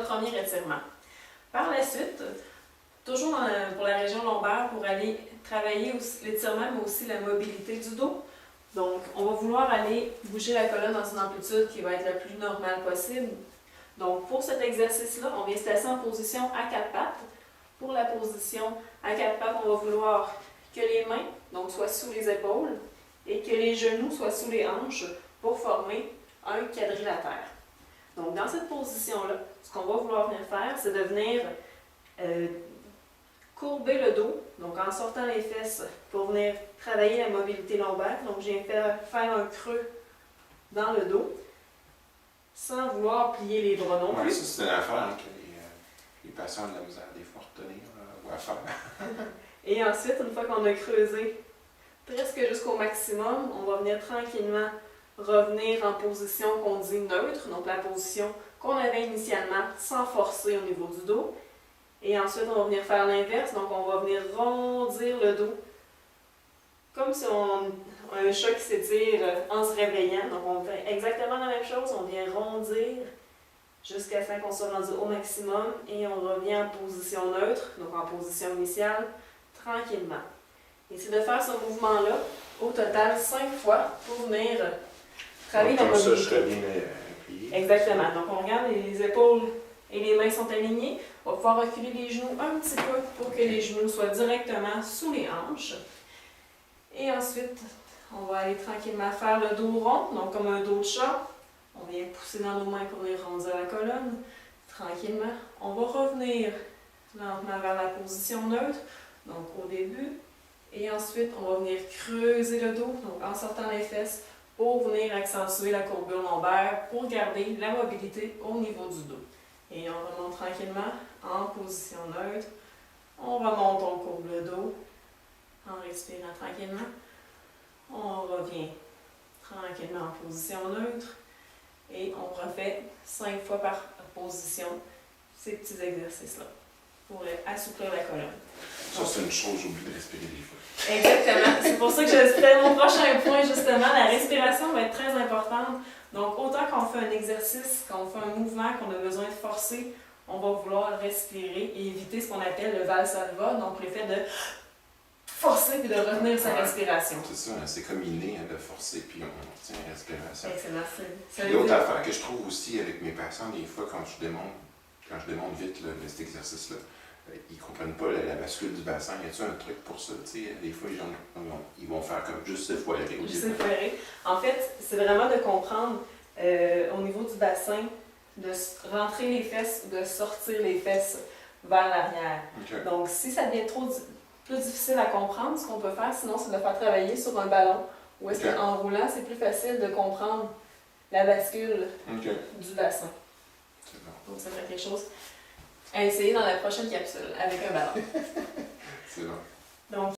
notre premier étirement. Par la suite, toujours pour la région lombaire, pour aller travailler l'étirement, mais aussi la mobilité du dos. Donc, on va vouloir aller bouger la colonne dans une amplitude qui va être la plus normale possible. Donc, pour cet exercice-là, on vient se placer en position à quatre pattes. Pour la position à quatre pattes, on va vouloir que les mains soient sous les épaules et que les genoux soient sous les hanches pour former un quadrilatère. Donc, dans cette position-là, ce qu'on va vouloir venir faire, c'est de venir courber le dos, donc en sortant les fesses pour venir travailler la mobilité lombaire. Donc, je viens faire un creux dans le dos sans vouloir plier les bras non plus. Ouais, ça, c'est une affaire que les patients ont de la misère des fois à retenir ou à faire. Et ensuite, une fois qu'on a creusé presque jusqu'au maximum, on va venir tranquillement revenir en position qu'on dit neutre, donc la position qu'on avait initialement sans forcer au niveau du dos. Et ensuite, on va venir faire l'inverse, donc on va venir rondir le dos, comme si un chat qui s'étire en se réveillant. Donc on fait exactement la même chose, on vient rondir jusqu'à ce qu'on soit rendu au maximum et on revient en position neutre, donc en position initiale, tranquillement. Et c'est de faire ce mouvement-là, au total 5 fois, pour venir travailler la mobilité. Comme ça, je serais bien plié. Exactement. Donc on regarde, les épaules et les mains sont alignées. On va pouvoir reculer les genoux un petit peu pour que les genoux soient directement sous les hanches. Et ensuite, on va aller tranquillement faire le dos rond, donc comme un dos de chat. On vient pousser dans nos mains pour venir rondir la colonne. Tranquillement, on va revenir lentement vers la position neutre, donc au début. Et ensuite, on va venir creuser le dos, donc en sortant les fesses, pour venir accentuer la courbure lombaire, pour garder la mobilité au niveau du dos. Et on remonte tranquillement en position neutre. On remonte, on courbe le dos en respirant tranquillement. On revient tranquillement en position neutre. Et on refait 5 fois par position ces petits exercices-là pour assouplir la colonne. Ça, c'est une chose, j'oublie de respirer des fois. Exactement. C'est pour ça que c'était mon prochain point, justement. La respiration va être très importante. Donc, autant qu'on fait un exercice, qu'on fait un mouvement, qu'on a besoin de forcer, on va vouloir respirer et éviter ce qu'on appelle le valsalva, donc le fait de forcer et de retenir sa respiration. C'est ça, c'est comme inné de forcer puis on retient la respiration. Excellent. L'autre affaire que je trouve aussi avec mes patients, des fois, quand je démonte vite cet exercice-là, ils ne comprennent pas la bascule du bassin. Y a-t-il un truc pour ça? Des fois, ils vont faire comme juste se foirer. Juste se foirer. En fait, c'est vraiment de comprendre au niveau du bassin, de rentrer les fesses ou de sortir les fesses vers l'arrière. Okay. Donc, si ça devient plus difficile à comprendre, ce qu'on peut faire, sinon, c'est de faire travailler sur un ballon. Ou est-ce qu'en roulant, c'est plus facile de comprendre la bascule du bassin. C'est bon. Donc, ça fait quelque chose à essayer dans la prochaine capsule avec un ballon. C'est bon. Donc,